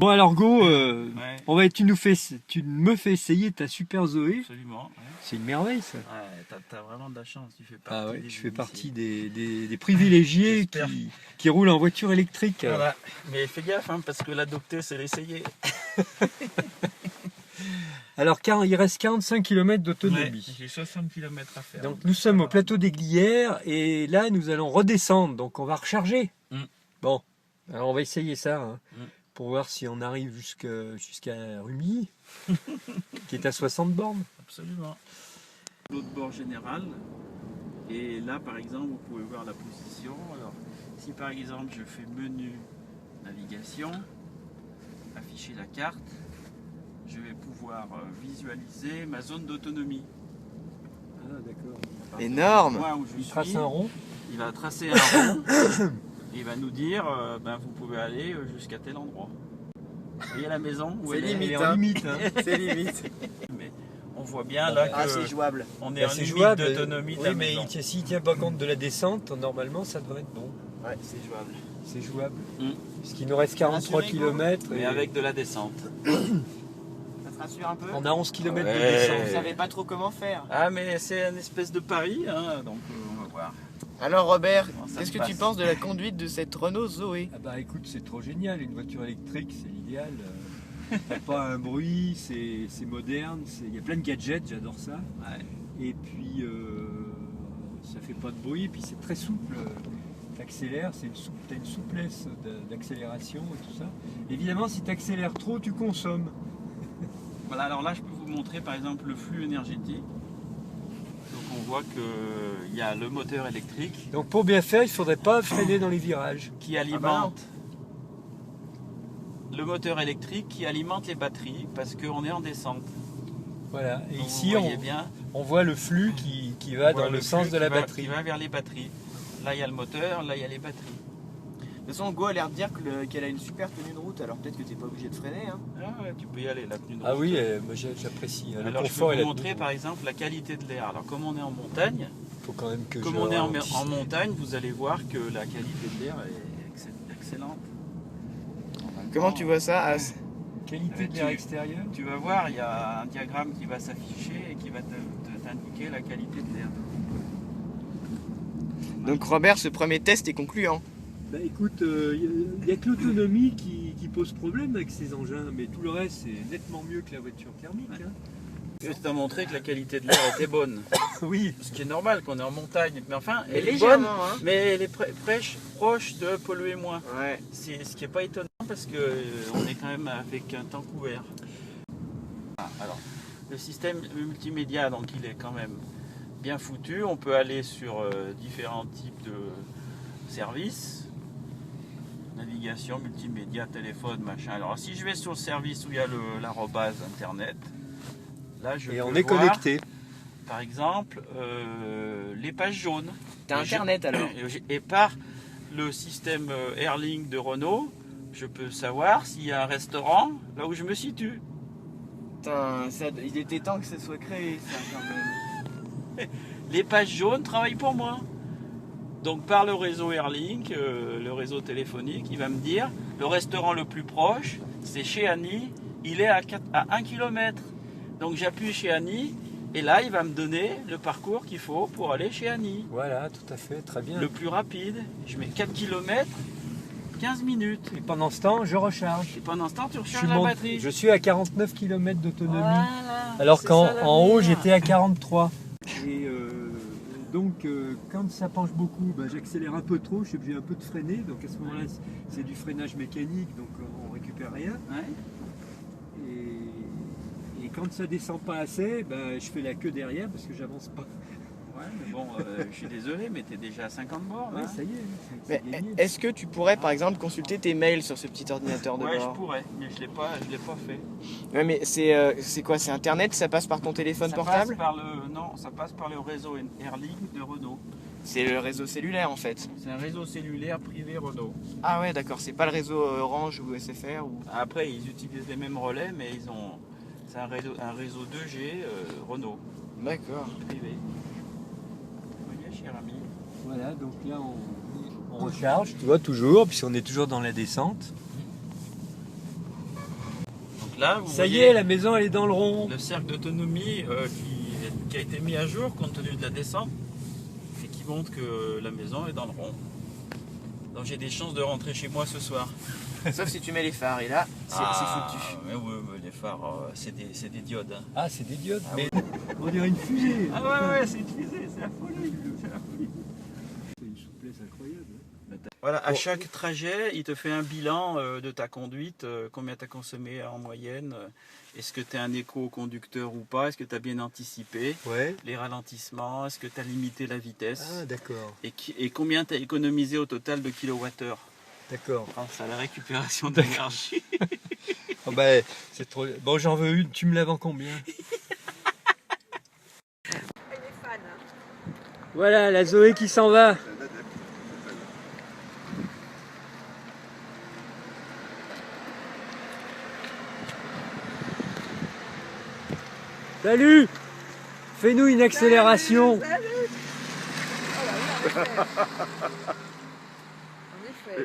Bon alors Go, Ouais, tu me fais essayer ta Super Zoé. absolument. Ouais. C'est une merveille ça. Ouais, t'as vraiment de la chance, tu fais Ah partie ouais, des je fais partie initiés. des privilégiés J'espère. qui roulent en voiture électrique. Voilà, mais fais gaffe, hein, parce que l'adopter, c'est l'essayer. Alors il reste 45 km Ouais, d'autonomie. j'ai 60 km à faire. Donc nous sommes au plateau des Glières et là nous allons redescendre, donc on va recharger. Mm. Bon, alors on va essayer ça hein, Mm. pour voir si on arrive jusqu'à Rumilly, qui est à 60 bornes. Absolument. L'autre bord général. Et là, par exemple, vous pouvez voir la position. Alors, si par exemple, je fais menu navigation, afficher la carte, je vais pouvoir visualiser ma zone d'autonomie. Ah d'accord. Énorme. Moi où je Il suis, trace un rond. il va tracer un rond et il va nous dire vous pouvez aller jusqu'à tel endroit. Vous voyez la maison où C'est elle est. limite. Il est en limite. Hein. C'est limite. Mais on voit bien là Ah, que c'est jouable. on est Bah, en c'est limite jouable. d'autonomie de Oui, la mais maison. s'il ne tient pas compte de la descente, normalement ça devrait être bon. Ouais, c'est jouable. C'est jouable. Mm. Parce qu'il nous reste 43 rassuré, km. Mais avec de la descente. Ça te rassure un peu? On a 11 km de Ouais. descente. Vous savez pas trop comment faire. Ah mais c'est une espèce de pari, hein, donc on va voir. Alors Robert, Comment ça qu'est-ce se que tu passe penses de la conduite de cette Renault Zoé? Ah bah écoute, c'est trop génial, une voiture électrique, c'est l'idéal. T'as pas un bruit, c'est moderne, il y a plein de gadgets, j'adore ça. Ouais. Et puis ça fait pas de bruit, puis c'est très souple. T'accélères, t'as une souplesse d'accélération et tout ça. Évidemment, si t'accélères trop, tu consommes. Voilà, alors là je peux vous montrer par exemple le flux énergétique. Donc on voit qu'il y a le moteur électrique Donc pour bien faire, il faudrait pas freiner dans les virages. qui alimente le moteur électrique qui alimente les batteries parce qu'on est en descente. Voilà. Et Donc, ici, vous voyez bien, on voit le flux qui va on voit dans le flux sens de la qui va- batterie. Qui va vers les batteries. Là il y a le moteur, là il y a les batteries. De toute façon, Go a l'air de dire qu'elle a une super tenue de route, alors peut-être que t'es pas obligé de freiner. Hein. Ah ouais, tu peux y aller, la tenue de Ah route. oui, moi j'apprécie. Le Alors je confort peux et vous la montrer tenue. par exemple la qualité de l'air. Alors comme on est en montagne, Faut quand même que comme je on est ralentisse. en montagne, vous allez voir que la qualité de l'air est excellente. En même Comment temps, tu vois ça, As? Qualité de l'air extérieur. Tu vas voir, il y a un diagramme qui va s'afficher et qui va t'indiquer la qualité de l'air. Donc Robert, ce premier test est concluant. Bah écoute, il n'y a que l'autonomie qui pose problème avec ces engins, mais tout le reste c'est nettement mieux que la voiture thermique. Ouais. Hein. Juste à montrer que la qualité de l'air était bonne. Oui, Ce qui est normal qu'on est en montagne. Mais enfin, Et elle est légèrement, bonne, hein. mais elle est proche de polluer moins. Ouais. C'est ce qui n'est pas étonnant parce qu'on est quand même avec un temps couvert. Alors, le système multimédia, donc il est quand même bien foutu. On peut aller sur différents types de services. Navigation, multimédia, téléphone, machin. Alors si je vais sur le service où il y a l'arobase internet, là je et peux on est voir, connecté. par exemple, les pages jaunes. T'as internet alors? Et par le système Airlink de Renault, je peux savoir s'il y a un restaurant là où je me situe. Putain, il était temps que ça soit créé, ça, quand même. Les pages jaunes travaillent pour moi. Donc par le réseau Airlink, le réseau téléphonique, il va me dire le restaurant le plus proche, c'est chez Annie, il est à 1 km. Donc j'appuie chez Annie et là il va me donner le parcours qu'il faut pour aller chez Annie. Voilà, tout à fait, très bien. Le plus rapide, je mets 4 km, 15 minutes. Et pendant ce temps, je recharge. Et pendant ce temps, tu Je recharges suis, la mont- batterie. je suis à 49 km d'autonomie, Voilà, alors c'est qu'en ça, l'avenir. en haut j'étais à 43. Et donc quand ça penche beaucoup, j'accélère un peu trop, je suis obligé un peu de freiner. Donc à ce moment-là, c'est du freinage mécanique, donc on récupère rien. Ouais. Et quand ça descend pas assez, je fais la queue derrière parce que j'avance pas. Ouais, mais bon, je suis désolé, mais t'es déjà à 50 bornes. Ouais, hein. ça y est, Mais c'est gagné. est-ce que tu pourrais par exemple consulter tes mails sur ce petit ordinateur de Ouais, je bord? pourrais, mais je l'ai pas fait. Ouais, mais c'est quoi? C'est internet? Ça passe par ton téléphone Ça portable? passe par non, ça passe par le réseau Airlink de Renault. C'est le réseau cellulaire en fait. C'est un réseau cellulaire privé Renault. Ah ouais, d'accord, c'est pas le réseau Orange ou SFR ou... Après, ils utilisent les mêmes relais, mais c'est un réseau 2G Renault D'accord. privé. Vous voyez, cher ami. Voilà, donc là on recharge, tu vois, toujours, puisqu'on est toujours dans la descente. là, vous Ça y voyez est, la maison elle est dans le rond. le cercle d'autonomie qui a été mis à jour compte tenu de la descente et qui montre que la maison est dans le rond. Donc j'ai des chances de rentrer chez moi ce soir. Sauf si tu mets les phares, et là, c'est foutu. Mais oui, les phares, c'est des diodes. Hein. Ah, c'est des diodes. Ah mais on dirait une fusée. Ah ouais, c'est une fusée, c'est la folie. C'est la folie. C'est une souplesse incroyable. Voilà, à chaque trajet, il te fait un bilan de ta conduite, combien tu as consommé en moyenne, est-ce que tu es un éco-conducteur ou pas, est-ce que tu as bien anticipé Ouais. les ralentissements, est-ce que tu as limité la vitesse Ah, d'accord. et combien tu as économisé au total de kilowattheures D'accord. grâce à la récupération d'énergie. Oh, bah, c'est trop. Bon, j'en veux une. Tu me la vends combien? Voilà, la Zoé qui s'en va. Salut! Fais-nous une accélération. Salut. Oh, bah oui, en effet. En effet.